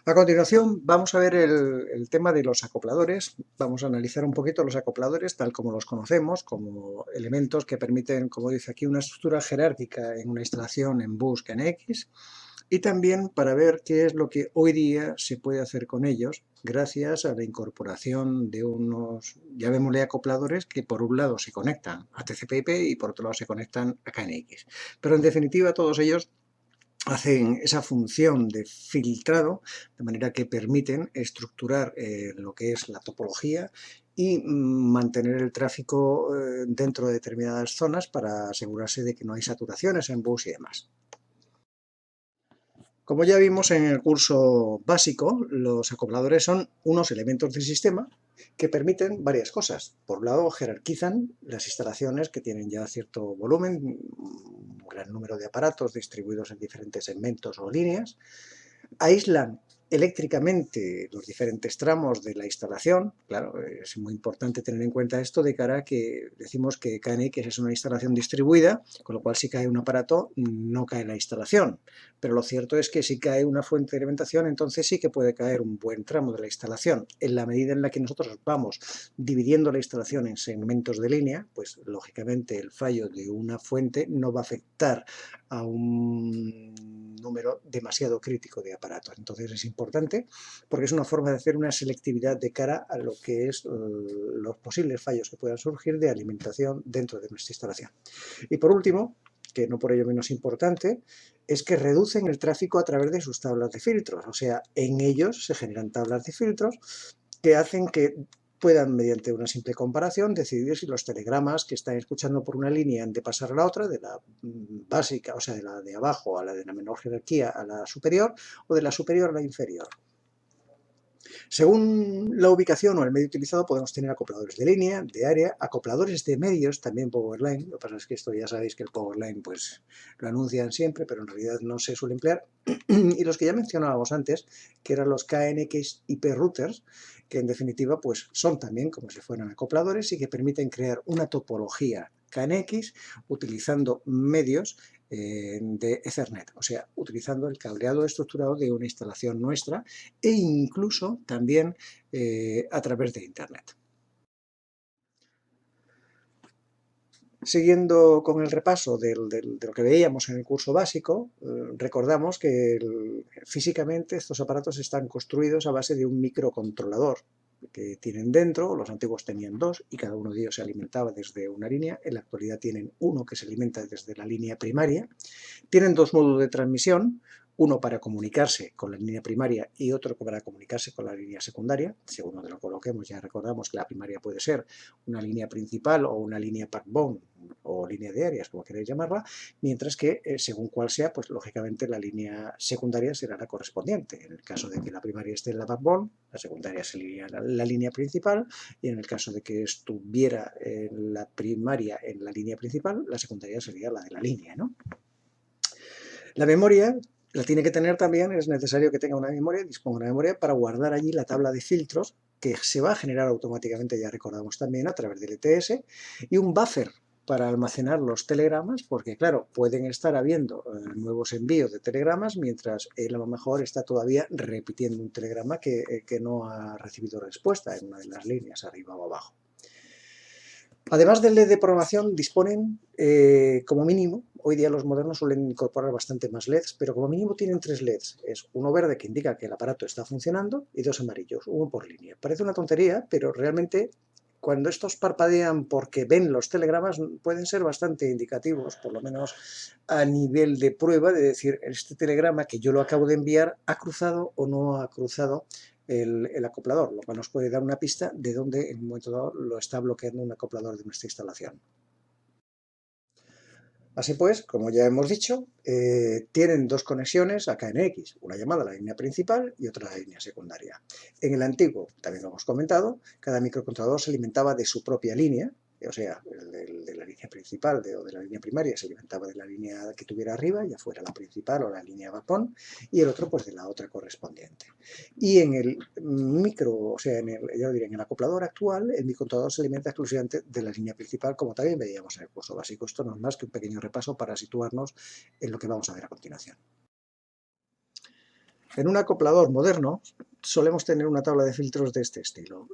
A continuación vamos a ver el tema de los acopladores. Vamos a analizar un poquito los acopladores tal como los conocemos, como elementos que permiten, como dice aquí, una estructura jerárquica en una instalación en bus KNX, y también para ver qué es lo que hoy día se puede hacer con ellos gracias a la incorporación de unos, llamémosle acopladores, que por un lado se conectan a TCP/IP y por otro lado se conectan a KNX. Pero en definitiva todos ellos hacen esa función de filtrado, de manera que permiten estructurar lo que es la topología y mantener el tráfico dentro de determinadas zonas para asegurarse de que no hay saturaciones en bus y demás. Como ya vimos en el curso básico, los acopladores son unos elementos del sistema que permiten varias cosas. Por un lado, jerarquizan las instalaciones que tienen ya cierto volumen, un gran número de aparatos distribuidos en diferentes segmentos o líneas, aíslan eléctricamente los diferentes tramos de la instalación. Claro, es muy importante tener en cuenta esto de cara a que decimos que KNX es una instalación distribuida, con lo cual si cae un aparato no cae la instalación, pero lo cierto es que si cae una fuente de alimentación, entonces sí que puede caer un buen tramo de la instalación. En la medida en la que nosotros vamos dividiendo la instalación en segmentos de línea, pues lógicamente el fallo de una fuente no va a afectar a un número demasiado crítico de aparatos. Entonces es importante porque es una forma de hacer una selectividad de cara a lo que es los posibles fallos que puedan surgir de alimentación dentro de nuestra instalación. Y por último, que no por ello menos importante, es que reducen el tráfico a través de sus tablas de filtros. O sea, en ellos se generan tablas de filtros que hacen que puedan, mediante una simple comparación, decidir si los telegramas que están escuchando por una línea han de pasar a la otra, de la básica, o sea, de la de abajo a la de la menor jerarquía a la superior, o de la superior a la inferior. Según la ubicación o el medio utilizado, podemos tener acopladores de línea, de área, acopladores de medios, también Powerline. Lo que pasa es que esto ya sabéis que el Powerline pues lo anuncian siempre, pero en realidad no se suele emplear. Y los que ya mencionábamos antes, que eran los KNX IP routers, que en definitiva pues son también como si fueran acopladores y que permiten crear una topología KNX utilizando medios de Ethernet, o sea, utilizando el cableado estructurado de una instalación nuestra e incluso también a través de Internet. Siguiendo con el repaso de lo que veíamos en el curso básico, recordamos que físicamente estos aparatos están construidos a base de un microcontrolador que tienen dentro. Los antiguos tenían dos y cada uno de ellos se alimentaba desde una línea. En la actualidad tienen uno que se alimenta desde la línea primaria. Tienen dos módulos de transmisión, uno para comunicarse con la línea primaria y otro para comunicarse con la línea secundaria. Según donde lo coloquemos, ya recordamos que la primaria puede ser una línea principal o una línea backbone o línea de áreas, como queréis llamarla, mientras que según cuál sea, pues lógicamente la línea secundaria será la correspondiente. En el caso de que la primaria esté en la backbone, la secundaria sería la línea principal, y en el caso de que estuviera la primaria en la línea principal, la secundaria sería la de la línea, ¿no? La memoria la tiene que tener también, es necesario que tenga una memoria, disponga de una memoria para guardar allí la tabla de filtros que se va a generar automáticamente, ya recordamos también, a través del ETS, y un buffer para almacenar los telegramas, porque claro, pueden estar habiendo nuevos envíos de telegramas mientras él a lo mejor está todavía repitiendo un telegrama que no ha recibido respuesta en una de las líneas, arriba o abajo. Además del LED de programación, disponen, como mínimo, hoy día los modernos suelen incorporar bastante más LEDs, pero como mínimo tienen tres LEDs. Es uno verde que indica que el aparato está funcionando y dos amarillos, uno por línea. Parece una tontería, pero realmente cuando estos parpadean porque ven los telegramas pueden ser bastante indicativos, por lo menos a nivel de prueba, de decir, este telegrama que yo lo acabo de enviar ha cruzado o no ha cruzado el acoplador, lo cual nos puede dar una pista de dónde en un momento dado lo está bloqueando un acoplador de nuestra instalación. Así pues, como ya hemos dicho, tienen dos conexiones a KNX, una llamada a la línea principal y otra a la línea secundaria. En el antiguo, también lo hemos comentado, cada microcontrolador se alimentaba de su propia línea, o sea, el de la línea principal o de la línea primaria se alimentaba de la línea que tuviera arriba, ya fuera la principal o la línea backbone, y el otro pues de la otra correspondiente. Y en el o sea, en el acoplador actual, el microcontrolador se alimenta exclusivamente de la línea principal, como también veíamos en el curso básico. Esto no es más que un pequeño repaso para situarnos en lo que vamos a ver a continuación. En un acoplador moderno solemos tener una tabla de filtros de este estilo.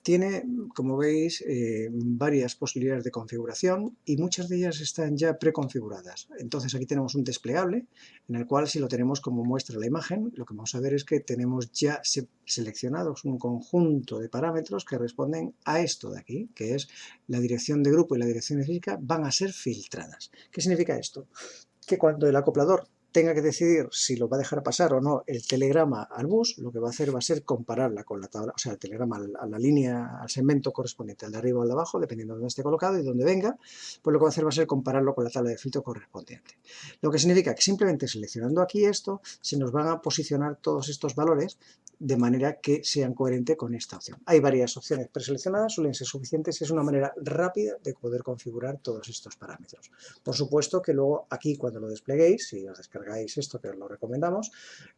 Tiene, como veis, varias posibilidades de configuración y muchas de ellas están ya preconfiguradas. Entonces aquí tenemos un desplegable en el cual, si lo tenemos como muestra la imagen, lo que vamos a ver es que tenemos ya seleccionados un conjunto de parámetros que responden a esto de aquí, que es la dirección de grupo y la dirección de física van a ser filtradas. ¿Qué significa esto? Que cuando el acoplador tenga que decidir si lo va a dejar pasar o no el telegrama al bus, lo que va a hacer va a ser compararla con la tabla, o sea, el telegrama a la línea, al segmento correspondiente, al de arriba o al de abajo, dependiendo de dónde esté colocado y dónde venga, pues lo que va a hacer va a ser compararlo con la tabla de filtro correspondiente. Lo que significa que simplemente seleccionando aquí esto, se nos van a posicionar todos estos valores de manera que sean coherentes con esta opción. Hay varias opciones preseleccionadas, suelen ser suficientes, es una manera rápida de poder configurar todos estos parámetros. Por supuesto que luego aquí cuando lo despleguéis, si os descargáis esto que os lo recomendamos,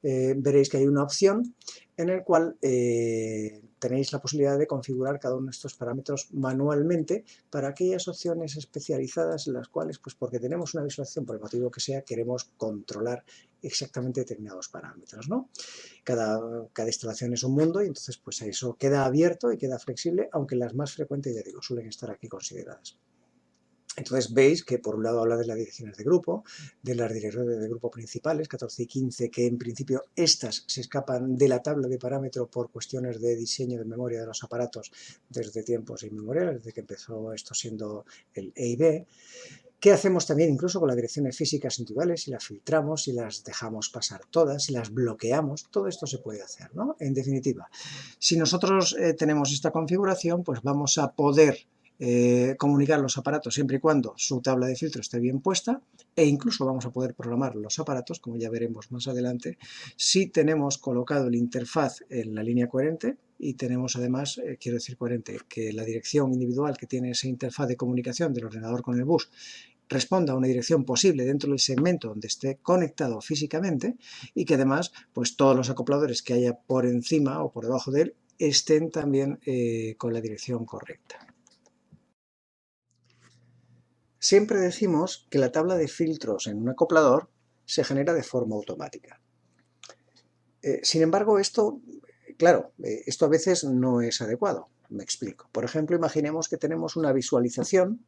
veréis que hay una opción en la cual tenéis la posibilidad de configurar cada uno de estos parámetros manualmente para aquellas opciones especializadas en las cuales, pues porque tenemos una visualización por el motivo que sea, queremos controlar exactamente determinados parámetros, ¿no? Cada instalación es un mundo y entonces pues eso queda abierto y queda flexible, aunque las más frecuentes, ya digo, suelen estar aquí consideradas. Entonces veis que por un lado habla de las direcciones de grupo, de las direcciones de grupo principales, 14 y 15, que en principio estas se escapan de la tabla de parámetro por cuestiones de diseño de memoria de los aparatos desde tiempos inmemoriales, desde que empezó esto siendo el E y B. ¿Qué hacemos también incluso con las direcciones físicas individuales? Si las filtramos, si las dejamos pasar todas, si las bloqueamos, todo esto se puede hacer, ¿no? En definitiva, si nosotros tenemos esta configuración, pues vamos a poder comunicar los aparatos siempre y cuando su tabla de filtro esté bien puesta, e incluso vamos a poder programar los aparatos, como ya veremos más adelante, si tenemos colocado el interfaz en la línea coherente y tenemos además, quiero decir coherente, que la dirección individual que tiene esa interfaz de comunicación del ordenador con el bus responda a una dirección posible dentro del segmento donde esté conectado físicamente y que además pues todos los acopladores que haya por encima o por debajo de él estén también con la dirección correcta. Siempre decimos que la tabla de filtros en un acoplador se genera de forma automática. Sin embargo, esto a veces no es adecuado. Me explico. Por ejemplo, imaginemos que tenemos una visualización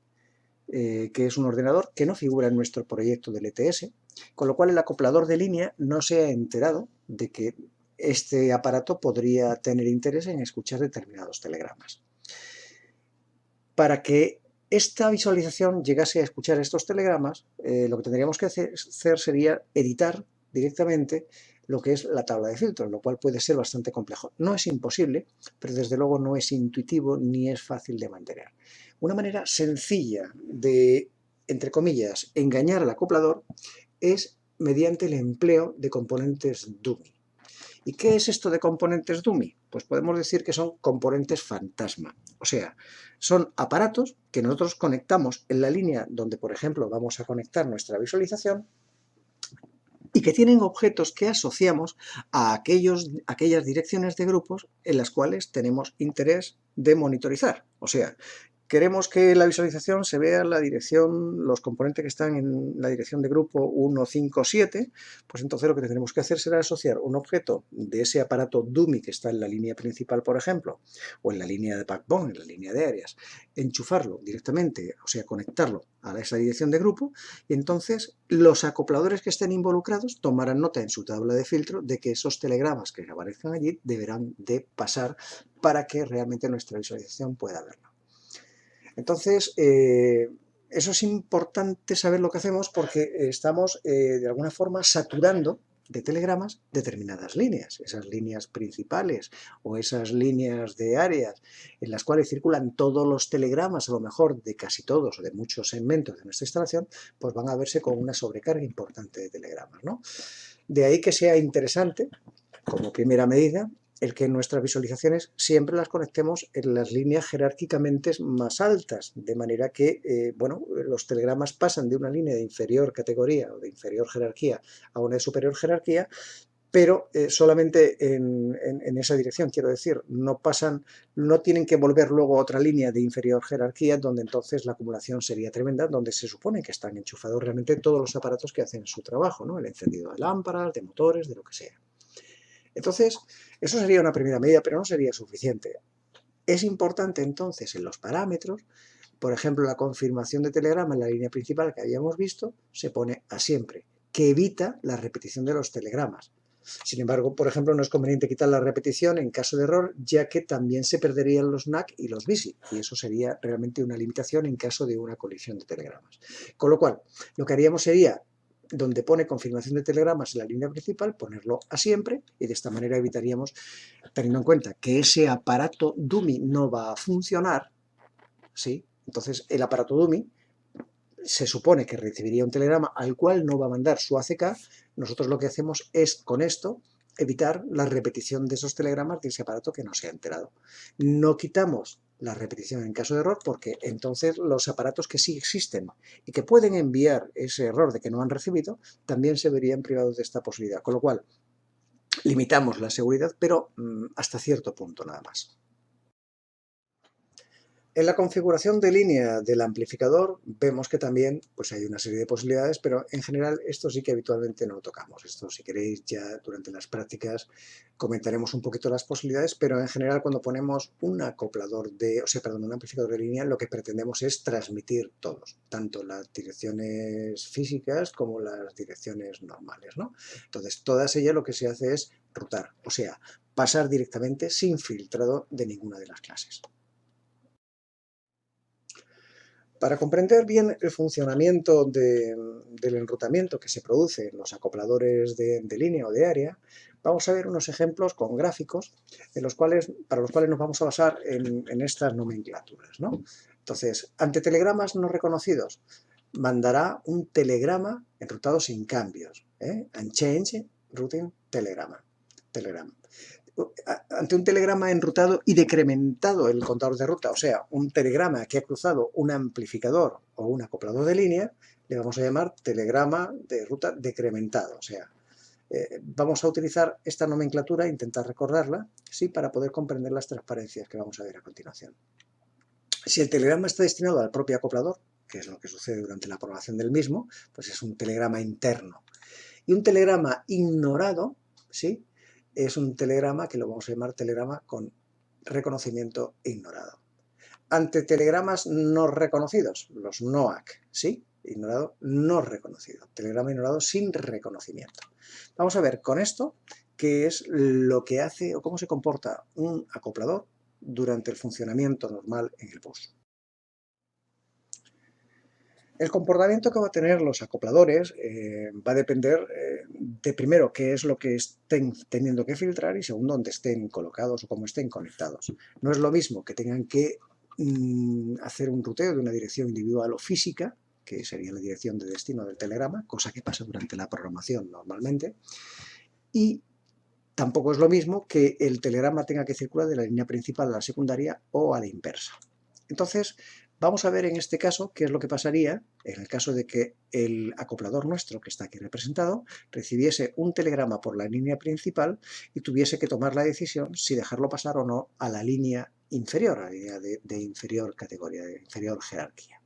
que es un ordenador que no figura en nuestro proyecto del ETS, con lo cual el acoplador de línea no se ha enterado de que este aparato podría tener interés en escuchar determinados telegramas. Para que esta visualización llegase a escuchar estos telegramas, lo que tendríamos que hacer sería editar directamente lo que es la tabla de filtros, lo cual puede ser bastante complejo. No es imposible, pero desde luego no es intuitivo ni es fácil de mantener. Una manera sencilla de, entre comillas, engañar al acoplador es mediante el empleo de componentes dummy. ¿Y qué es esto de componentes dummy? Pues podemos decir que son componentes fantasma. O sea, son aparatos que nosotros conectamos en la línea donde, por ejemplo, vamos a conectar nuestra visualización y que tienen objetos que asociamos a aquellas direcciones de grupos en las cuales tenemos interés de monitorizar. O sea, queremos que la visualización se vea la dirección, los componentes que están en la dirección de grupo 1, 5, 7, pues entonces lo que tendremos que hacer será asociar un objeto de ese aparato dummy que está en la línea principal, por ejemplo, o en la línea de backbone, en la línea de áreas, enchufarlo directamente, o sea, conectarlo a esa dirección de grupo, y entonces los acopladores que estén involucrados tomarán nota en su tabla de filtro de que esos telegramas que aparezcan allí deberán de pasar para que realmente nuestra visualización pueda verlo. Entonces, eso es importante saber lo que hacemos porque estamos de alguna forma saturando de telegramas determinadas líneas, esas líneas principales o esas líneas de áreas en las cuales circulan todos los telegramas, a lo mejor de casi todos o de muchos segmentos de nuestra instalación, pues van a verse con una sobrecarga importante de telegramas, ¿no? De ahí que sea interesante, como primera medida, el que nuestras visualizaciones siempre las conectemos en las líneas jerárquicamente más altas, de manera que, los telegramas pasan de una línea de inferior categoría o de inferior jerarquía a una de superior jerarquía, pero solamente en esa dirección, quiero decir, no tienen que volver luego a otra línea de inferior jerarquía, donde entonces la acumulación sería tremenda, donde se supone que están enchufados realmente todos los aparatos que hacen su trabajo, ¿no? El encendido de lámparas, de motores, de lo que sea. Entonces, eso sería una primera medida, pero no sería suficiente. Es importante entonces en los parámetros, por ejemplo, la confirmación de telegrama en la línea principal que habíamos visto, se pone a siempre, que evita la repetición de los telegramas. Sin embargo, por ejemplo, no es conveniente quitar la repetición en caso de error, ya que también se perderían los NAC y los BISI, y eso sería realmente una limitación en caso de una colisión de telegramas. Con lo cual, lo que haríamos sería, donde pone confirmación de telegramas en la línea principal, ponerlo a siempre, y de esta manera evitaríamos, teniendo en cuenta que ese aparato dummy no va a funcionar, ¿sí? Entonces el aparato dummy se supone que recibiría un telegrama al cual no va a mandar su ACK. Nosotros lo que hacemos es, con esto, evitar la repetición de esos telegramas de ese aparato que no se ha enterado. No quitamos la repetición en caso de error porque entonces los aparatos que sí existen y que pueden enviar ese error de que no han recibido, también se verían privados de esta posibilidad. Con lo cual, limitamos la seguridad, pero hasta cierto punto nada más. En la configuración de línea del amplificador vemos que también pues hay una serie de posibilidades, pero en general esto sí que habitualmente no lo tocamos. Esto, si queréis, ya durante las prácticas comentaremos un poquito las posibilidades, pero en general cuando ponemos un acoplador un amplificador de línea, lo que pretendemos es transmitir todos, tanto las direcciones físicas como las direcciones normales, ¿no? Entonces, todas ellas lo que se hace es rutar, o sea, pasar directamente sin filtrado de ninguna de las clases. Para comprender bien el funcionamiento del enrutamiento que se produce en los acopladores de línea o de área, vamos a ver unos ejemplos con gráficos para los cuales nos vamos a basar en estas nomenclaturas, ¿no? Entonces, ante telegramas no reconocidos, mandará un telegrama enrutado sin cambios, Unchanged Routing Telegram. Ante un telegrama enrutado y decrementado el contador de ruta, o sea, un telegrama que ha cruzado un amplificador o un acoplador de línea, le vamos a llamar telegrama de ruta decrementado. O sea, vamos a utilizar esta nomenclatura e intentar recordarla, ¿sí?, para poder comprender las transparencias que vamos a ver a continuación. Si el telegrama está destinado al propio acoplador, que es lo que sucede durante la programación del mismo, pues es un telegrama interno. Y un telegrama ignorado, ¿sí?, es un telegrama que lo vamos a llamar telegrama con reconocimiento ignorado. Ante telegramas no reconocidos, los NOAC, ¿sí? Ignorado, no reconocido. Telegrama ignorado sin reconocimiento. Vamos a ver con esto qué es lo que hace o cómo se comporta un acoplador durante el funcionamiento normal en el bus. El comportamiento que van a tener los acopladores va a depender de, primero, qué es lo que estén teniendo que filtrar y, segundo, dónde estén colocados o cómo estén conectados. No es lo mismo que tengan que hacer un ruteo de una dirección individual o física, que sería la dirección de destino del telegrama, cosa que pasa durante la programación normalmente, y tampoco es lo mismo que el telegrama tenga que circular de la línea principal a la secundaria o a la inversa. Entonces, vamos a ver en este caso qué es lo que pasaría en el caso de que el acoplador nuestro, que está aquí representado, recibiese un telegrama por la línea principal y tuviese que tomar la decisión si dejarlo pasar o no a la línea inferior, a la línea de inferior categoría, de inferior jerarquía.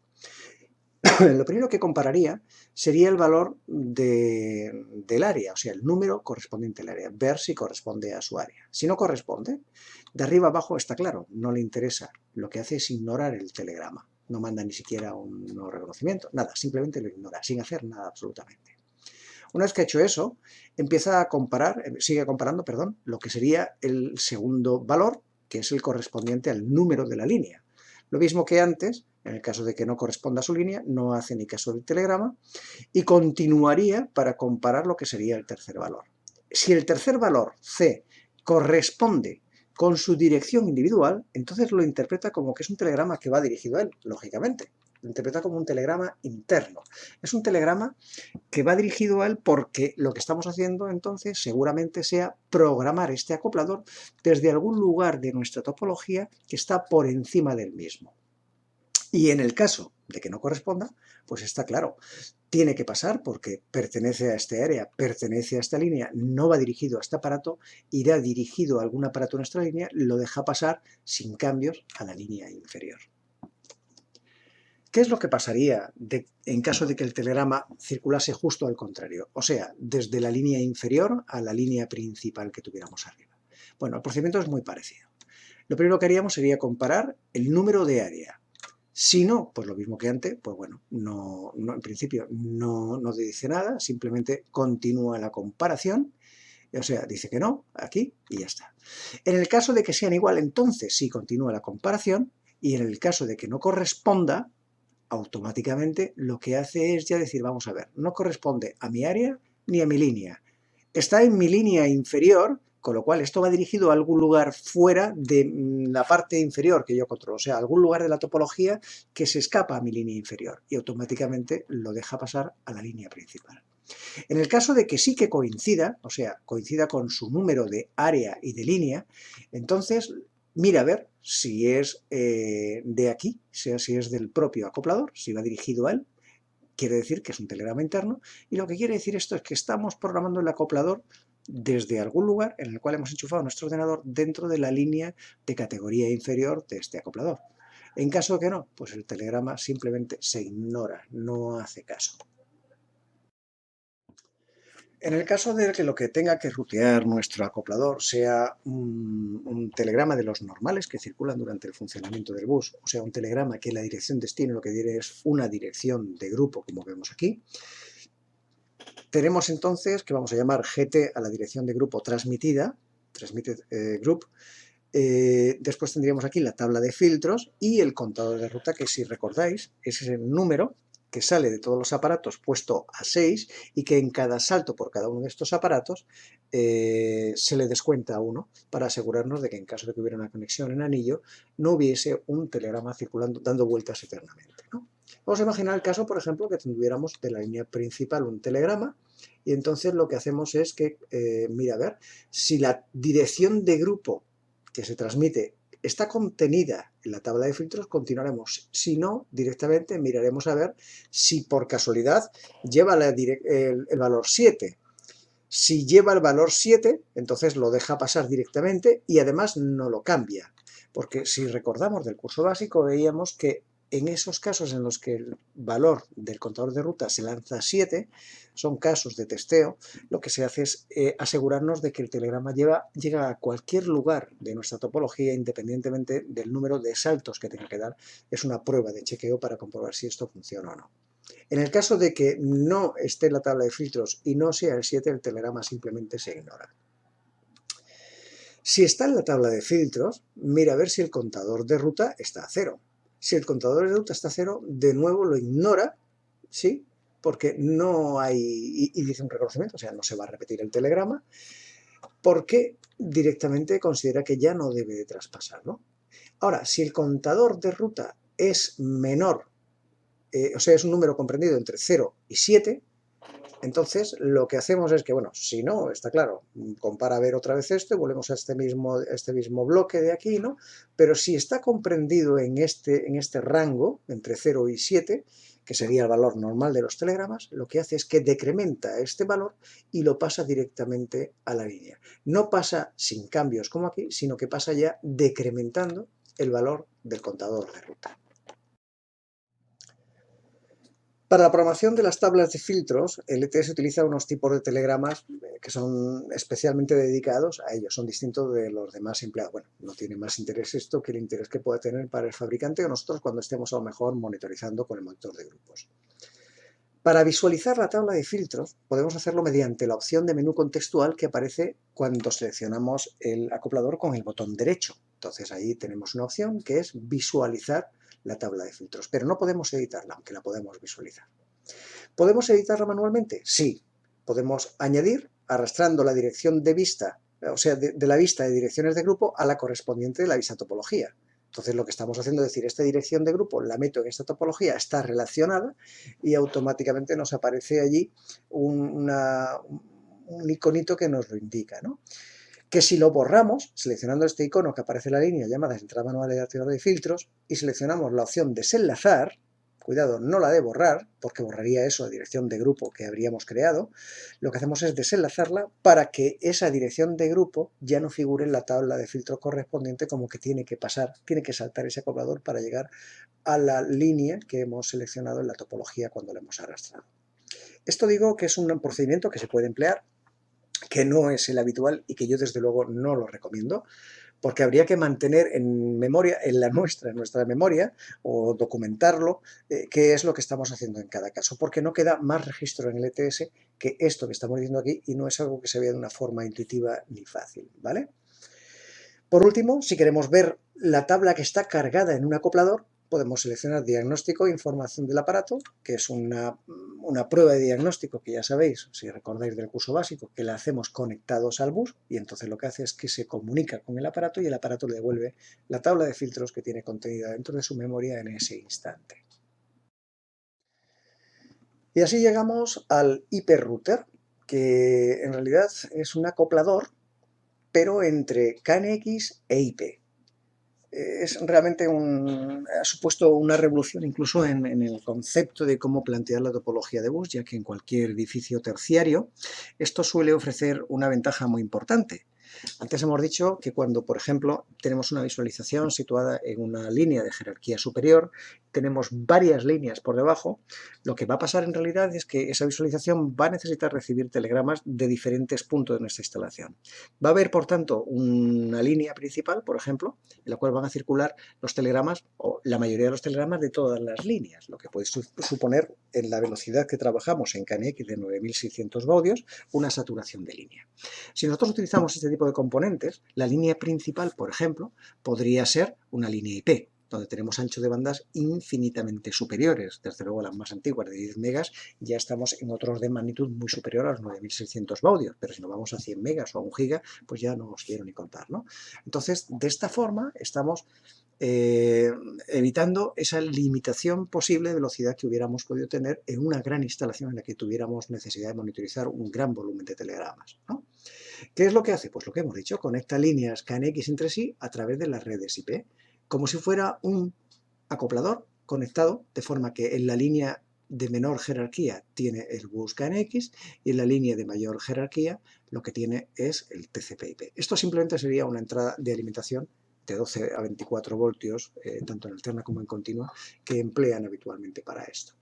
Lo primero que compararía sería el valor del área, o sea, el número correspondiente al área, ver si corresponde a su área. Si no corresponde, de arriba abajo está claro, no le interesa. Lo que hace es ignorar el telegrama. No manda ni siquiera un no reconocimiento, nada, simplemente lo ignora, sin hacer nada absolutamente. Una vez que ha hecho eso, empieza a comparar, sigue comparando, perdón, lo que sería el segundo valor, que es el correspondiente al número de la línea. Lo mismo que antes, en el caso de que no corresponda a su línea, no hace ni caso del telegrama y continuaría para comparar lo que sería el tercer valor. Si el tercer valor, C, corresponde con su dirección individual, entonces lo interpreta como que es un telegrama que va dirigido a él, lógicamente. Lo interpreta como un telegrama interno. Es un telegrama que va dirigido a él porque lo que estamos haciendo entonces seguramente sea programar este acoplador desde algún lugar de nuestra topología que está por encima del mismo. Y en el caso de que no corresponda, pues está claro, tiene que pasar porque pertenece a este área, pertenece a esta línea, no va dirigido a este aparato, irá dirigido a algún aparato en nuestra línea, lo deja pasar sin cambios a la línea inferior. ¿Qué es lo que pasaría en caso de que el telegrama circulase justo al contrario? O sea, desde la línea inferior a la línea principal que tuviéramos arriba. Bueno, el procedimiento es muy parecido. Lo primero que haríamos sería comparar el número de área. Si no, pues lo mismo que antes, pues bueno, en principio no te dice nada, simplemente continúa la comparación, o sea, dice que no, aquí, y ya está. En el caso de que sean igual, entonces sí continúa la comparación, y en el caso de que no corresponda, automáticamente lo que hace es ya decir, vamos a ver, no corresponde a mi área ni a mi línea. Está en mi línea inferior, con lo cual esto va dirigido a algún lugar fuera de la parte inferior que yo controlo, o sea, algún lugar de la topología que se escapa a mi línea inferior y automáticamente lo deja pasar a la línea principal. En el caso de que sí que coincida, o sea, coincida con su número de área y de línea, entonces mira a ver si es de aquí, sea si es del propio acoplador, si va dirigido a él, quiere decir que es un telegrama interno, y lo que quiere decir esto es que estamos programando el acoplador desde algún lugar en el cual hemos enchufado nuestro ordenador dentro de la línea de categoría inferior de este acoplador. En caso de que no, pues el telegrama simplemente se ignora, no hace caso. En el caso de que lo que tenga que rutear nuestro acoplador sea un telegrama de los normales que circulan durante el funcionamiento del bus, o sea, un telegrama que la dirección destino lo que diré es una dirección de grupo, como vemos aquí, tenemos entonces que vamos a llamar GT a la dirección de grupo transmitida, transmitted group. Después tendríamos aquí la tabla de filtros y el contador de ruta, que si recordáis es ese número que sale de todos los aparatos puesto a 6 y que en cada salto por cada uno de estos aparatos se le descuenta 1 para asegurarnos de que en caso de que hubiera una conexión en anillo no hubiese un telegrama circulando dando vueltas eternamente, ¿no? Vamos a imaginar el caso, por ejemplo, que tuviéramos de la línea principal un telegrama y entonces lo que hacemos es que, mira, a ver, si la dirección de grupo que se transmite está contenida en la tabla de filtros, continuaremos. Si no, directamente miraremos a ver si por casualidad lleva el valor 7. Si lleva el valor 7, entonces lo deja pasar directamente y además no lo cambia. Porque si recordamos del curso básico, veíamos que en esos casos en los que el valor del contador de ruta se lanza 7, son casos de testeo, lo que se hace es asegurarnos de que el telegrama llega a cualquier lugar de nuestra topología independientemente del número de saltos que tenga que dar. Es una prueba de chequeo para comprobar si esto funciona o no. En el caso de que no esté en la tabla de filtros y no sea el 7, el telegrama simplemente se ignora. Si está en la tabla de filtros, mira a ver si el contador de ruta está a 0. Si el contador de ruta está a 0, de nuevo lo ignora, ¿sí? Porque no hay, y dice un reconocimiento, o sea, no se va a repetir el telegrama, porque directamente considera que ya no debe de traspasarlo. Ahora, si el contador de ruta es menor, o sea, es un número comprendido entre 0 y 7, entonces lo que hacemos es que, bueno, si no, está claro, compara a ver otra vez esto y volvemos a este mismo bloque de aquí, ¿no? Pero si está comprendido en este rango, entre 0 y 7, que sería el valor normal de los telegramas, lo que hace es que decrementa este valor y lo pasa directamente a la línea. No pasa sin cambios como aquí, sino que pasa ya decrementando el valor del contador de ruta. Para la programación de las tablas de filtros, el ETS utiliza unos tipos de telegramas que son especialmente dedicados a ellos, son distintos de los demás empleados. Bueno, no tiene más interés esto que el interés que pueda tener para el fabricante o nosotros cuando estemos a lo mejor monitorizando con el monitor de grupos. Para visualizar la tabla de filtros podemos hacerlo mediante la opción de menú contextual que aparece cuando seleccionamos el acoplador con el botón derecho. Entonces ahí tenemos una opción que es visualizar la tabla de filtros, pero no podemos editarla, aunque la podemos visualizar. ¿Podemos editarla manualmente? Sí. Podemos añadir arrastrando la dirección de vista, o sea, de la vista de direcciones de grupo a la correspondiente de la vista topología. Entonces lo que estamos haciendo es decir, esta dirección de grupo la meto en esta topología, está relacionada y automáticamente nos aparece allí un iconito que nos lo indica, ¿no? Que si lo borramos, seleccionando este icono que aparece en la línea llamada entrada manual de filtros y seleccionamos la opción desenlazar, cuidado, no la de borrar, porque borraría eso, la dirección de grupo que habríamos creado. Lo que hacemos es desenlazarla para que esa dirección de grupo ya no figure en la tabla de filtro correspondiente, como que tiene que pasar, tiene que saltar ese acoplador para llegar a la línea que hemos seleccionado en la topología cuando la hemos arrastrado. Esto digo que es un procedimiento que se puede emplear, que no es el habitual y que yo desde luego no lo recomiendo, porque habría que mantener en memoria, en nuestra memoria, o documentarlo, qué es lo que estamos haciendo en cada caso, porque no queda más registro en el ETS que esto que estamos diciendo aquí, y no es algo que se vea de una forma intuitiva ni fácil, ¿vale? Por último, si queremos ver la tabla que está cargada en un acoplador, podemos seleccionar diagnóstico e información del aparato, que es una prueba de diagnóstico que ya sabéis, si recordáis del curso básico, que la hacemos conectados al bus, y entonces lo que hace es que se comunica con el aparato y el aparato le devuelve la tabla de filtros que tiene contenida dentro de su memoria en ese instante. Y así llegamos al IP router, que en realidad es un acoplador, pero entre KNX e IP. Es realmente ha supuesto una revolución incluso en el concepto de cómo plantear la topología de bus, ya que en cualquier edificio terciario esto suele ofrecer una ventaja muy importante. Antes hemos dicho que cuando, por ejemplo, tenemos una visualización situada en una línea de jerarquía superior, tenemos varias líneas por debajo, lo que va a pasar en realidad es que esa visualización va a necesitar recibir telegramas de diferentes puntos de nuestra instalación. Va a haber, por tanto, una línea principal, por ejemplo, en la cual van a circular los telegramas, o la mayoría de los telegramas de todas las líneas, lo que puede suponer, en la velocidad que trabajamos en KNX de 9600 baudios, una saturación de línea. Si nosotros utilizamos este tipo de componentes, la línea principal, por ejemplo, podría ser una línea IP, donde tenemos ancho de bandas infinitamente superiores. Desde luego las más antiguas de 10 megas ya estamos en otros de magnitud muy superior a los 9600 baudios, pero si nos vamos a 100 megas o a 1 giga, pues ya no os quiero ni contar, ¿no? Entonces, de esta forma estamos evitando esa limitación posible de velocidad que hubiéramos podido tener en una gran instalación en la que tuviéramos necesidad de monitorizar un gran volumen de telegramas, ¿no? ¿Qué es lo que hace? Pues lo que hemos dicho, conecta líneas KNX entre sí a través de las redes IP, como si fuera un acoplador conectado, de forma que en la línea de menor jerarquía tiene el bus KNX y en la línea de mayor jerarquía lo que tiene es el TCP/IP. Esto simplemente sería una entrada de alimentación de 12 a 24 voltios, tanto en alterna como en continua, que emplean habitualmente para esto.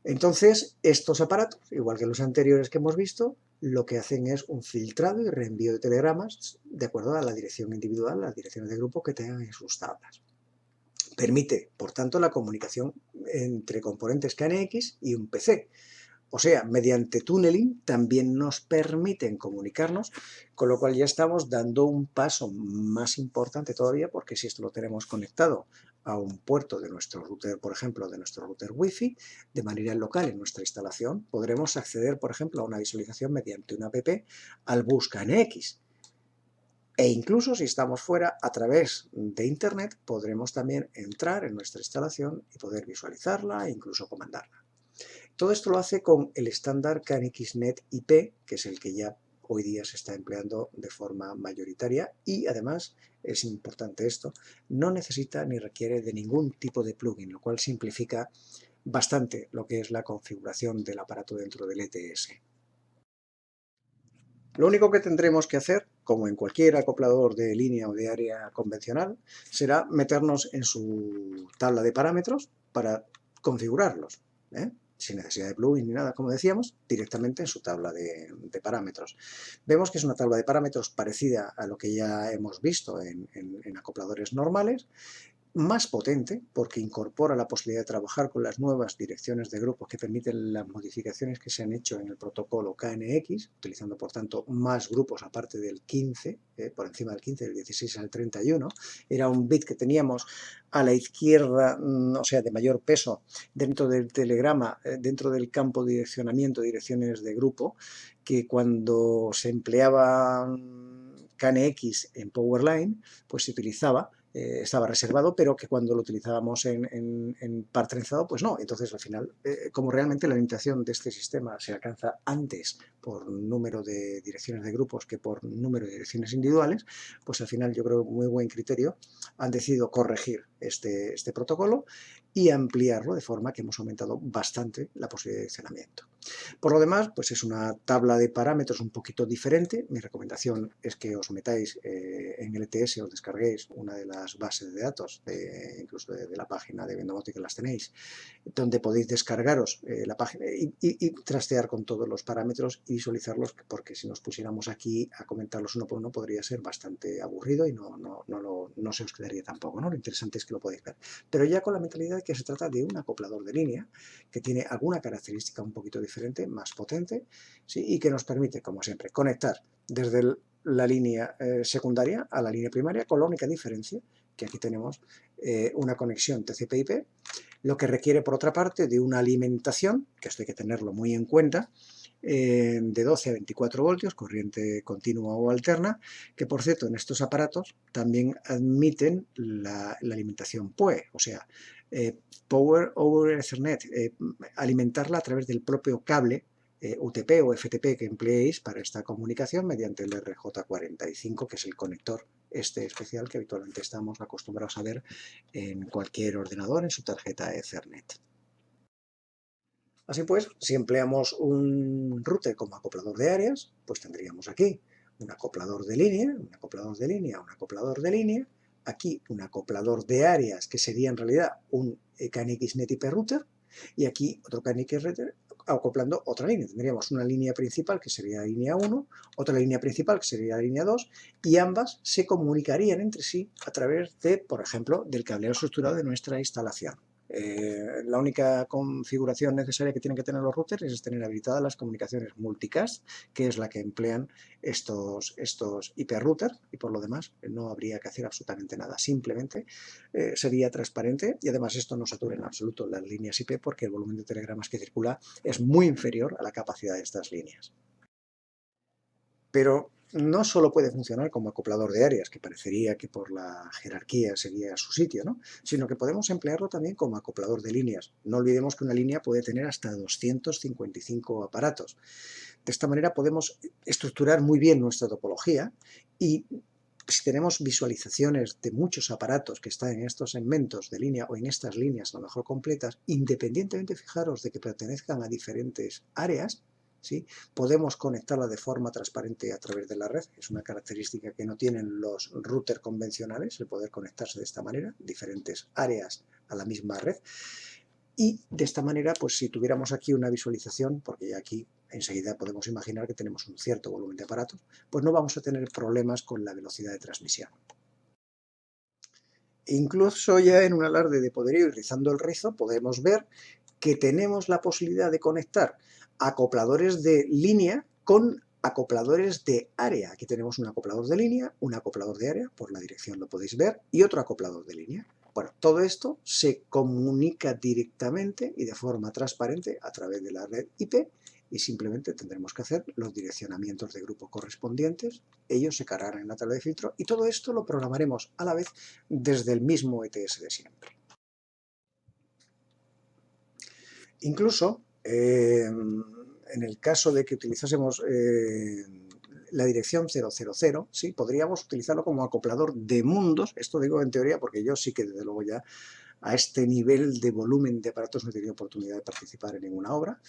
Entonces, estos aparatos, igual que los anteriores que hemos visto, lo que hacen es un filtrado y reenvío de telegramas de acuerdo a la dirección individual, las direcciones de grupo que tengan en sus tablas. Permite, por tanto, la comunicación entre componentes KNX y un PC. O sea, mediante tunneling también nos permiten comunicarnos, con lo cual ya estamos dando un paso más importante todavía, porque si esto lo tenemos conectado a un puerto de nuestro router, por ejemplo, de nuestro router Wi-Fi, de manera local en nuestra instalación, podremos acceder, por ejemplo, a una visualización mediante una app al bus KNX. E incluso si estamos fuera, a través de Internet, podremos también entrar en nuestra instalación y poder visualizarla e incluso comandarla. Todo esto lo hace con el estándar KNXNet IP, que es el que ya hoy día se está empleando de forma mayoritaria, y además, es importante esto, no necesita ni requiere de ningún tipo de plugin, lo cual simplifica bastante lo que es la configuración del aparato dentro del ETS. Lo único que tendremos que hacer, como en cualquier acoplador de línea o de área convencional, será meternos en su tabla de parámetros para configurarlos, sin necesidad de plugin ni nada, como decíamos, directamente en su tabla de parámetros. Vemos que es una tabla de parámetros parecida a lo que ya hemos visto en acopladores normales, más potente porque incorpora la posibilidad de trabajar con las nuevas direcciones de grupos que permiten las modificaciones que se han hecho en el protocolo KNX, utilizando por tanto más grupos aparte del 15, por encima del 15, del 16 al 31. Era un bit que teníamos a la izquierda, o sea, de mayor peso dentro del telegrama, dentro del campo de direccionamiento, direcciones de grupo, que cuando se empleaba KNX en Powerline, pues se utilizaba estaba reservado, pero que cuando lo utilizábamos en par trenzado, pues no. Entonces, al final, como realmente la limitación de este sistema se alcanza antes por número de direcciones de grupos que por número de direcciones individuales, pues al final yo creo muy buen criterio han decidido corregir este protocolo y ampliarlo de forma que hemos aumentado bastante la posibilidad de direccionamiento. Por lo demás, pues es una tabla de parámetros un poquito diferente. Mi recomendación es que os metáis en el ETS, os descarguéis una de las bases de datos, incluso de la página de Vendomotic que las tenéis, donde podéis descargaros la página y trastear con todos los parámetros y visualizarlos, porque si nos pusiéramos aquí a comentarlos uno por uno podría ser bastante aburrido y no se os quedaría tampoco, ¿no? Lo interesante es que lo podéis ver. Pero ya con la mentalidad de que se trata de un acoplador de línea que tiene alguna característica un poquito diferente, más potente, ¿sí? Y que nos permite, como siempre, conectar desde la línea secundaria a la línea primaria, con la única diferencia que aquí tenemos una conexión TCP/IP, lo que requiere, por otra parte, de una alimentación, que esto hay que tenerlo muy en cuenta, de 12 a 24 voltios, corriente continua o alterna, que por cierto en estos aparatos también admiten la alimentación PoE, o sea, Power over Ethernet, alimentarla a través del propio cable UTP o FTP que empleéis para esta comunicación mediante el RJ45, que es el conector este especial que habitualmente estamos acostumbrados a ver en cualquier ordenador en su tarjeta Ethernet. Así pues, si empleamos un router como acoplador de áreas, pues tendríamos aquí un acoplador de línea, un acoplador de línea, un acoplador de línea, aquí un acoplador de áreas que sería en realidad un KNX NetIP router y aquí otro KNX router acoplando otra línea. Tendríamos una línea principal que sería la línea 1, otra línea principal que sería la línea 2 y ambas se comunicarían entre sí a través de, por ejemplo, del cableado estructurado de nuestra instalación. La única configuración necesaria que tienen que tener los routers es tener habilitadas las comunicaciones multicast, que es la que emplean estos IP routers, y por lo demás no habría que hacer absolutamente nada, simplemente sería transparente y además esto no satura en absoluto las líneas IP porque el volumen de telegramas que circula es muy inferior a la capacidad de estas líneas. Pero no solo puede funcionar como acoplador de áreas, que parecería que por la jerarquía sería su sitio, ¿no? Sino que podemos emplearlo también como acoplador de líneas. No olvidemos que una línea puede tener hasta 255 aparatos. De esta manera podemos estructurar muy bien nuestra topología y si tenemos visualizaciones de muchos aparatos que están en estos segmentos de línea o en estas líneas a lo mejor completas, independientemente, fijaros, de que pertenezcan a diferentes áreas, ¿sí? Podemos conectarla de forma transparente a través de la red. Es una característica que no tienen los routers convencionales, el poder conectarse de esta manera, diferentes áreas a la misma red. Y de esta manera, pues si tuviéramos aquí una visualización, porque ya aquí enseguida podemos imaginar que tenemos un cierto volumen de aparatos, pues no vamos a tener problemas con la velocidad de transmisión. Incluso ya en un alarde de poderío y rizando el rizo, podemos ver que tenemos la posibilidad de conectar acopladores de línea con acopladores de área. Aquí tenemos un acoplador de línea, un acoplador de área, por la dirección lo podéis ver, y otro acoplador de línea. Bueno, todo esto se comunica directamente y de forma transparente a través de la red IP y simplemente tendremos que hacer los direccionamientos de grupo correspondientes, ellos se cargarán en la tabla de filtro y todo esto lo programaremos a la vez desde el mismo ETS de siempre. Incluso, en el caso de que utilizásemos la dirección 000, ¿sí? Podríamos utilizarlo como acoplador de mundos, esto digo en teoría porque yo sí que desde luego ya a este nivel de volumen de aparatos no he tenido oportunidad de participar en ninguna obra,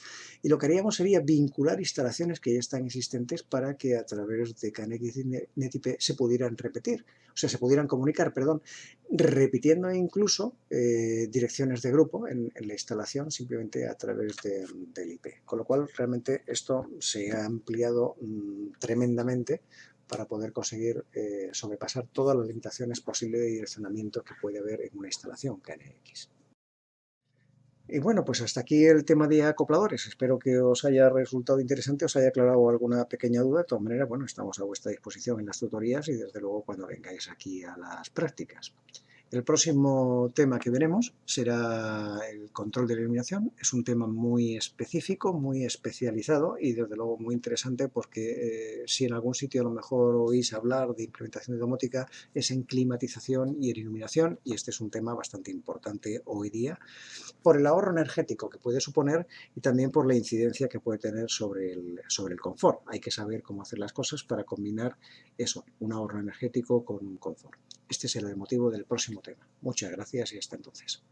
y lo que haríamos sería vincular instalaciones que ya están existentes para que a través de KNX NetIP se pudieran repetir, o sea, se pudieran comunicar, perdón, repitiendo incluso direcciones de grupo en la instalación simplemente a través del IP. Con lo cual, realmente esto se ha ampliado tremendamente para poder conseguir sobrepasar todas las limitaciones posibles de direccionamiento que puede haber en una instalación KNX. Y bueno, pues hasta aquí el tema de acopladores. Espero que os haya resultado interesante, os haya aclarado alguna pequeña duda. De todas maneras, bueno, estamos a vuestra disposición en las tutorías y desde luego cuando vengáis aquí a las prácticas. El próximo tema que veremos será el control de la iluminación. Es un tema muy específico, muy especializado y desde luego muy interesante porque si en algún sitio a lo mejor oís hablar de implementación de domótica es en climatización y en iluminación, y este es un tema bastante importante hoy día por el ahorro energético que puede suponer y también por la incidencia que puede tener sobre el confort. Hay que saber cómo hacer las cosas para combinar eso, un ahorro energético con confort. Este será el motivo del próximo tema. Muchas gracias y hasta entonces.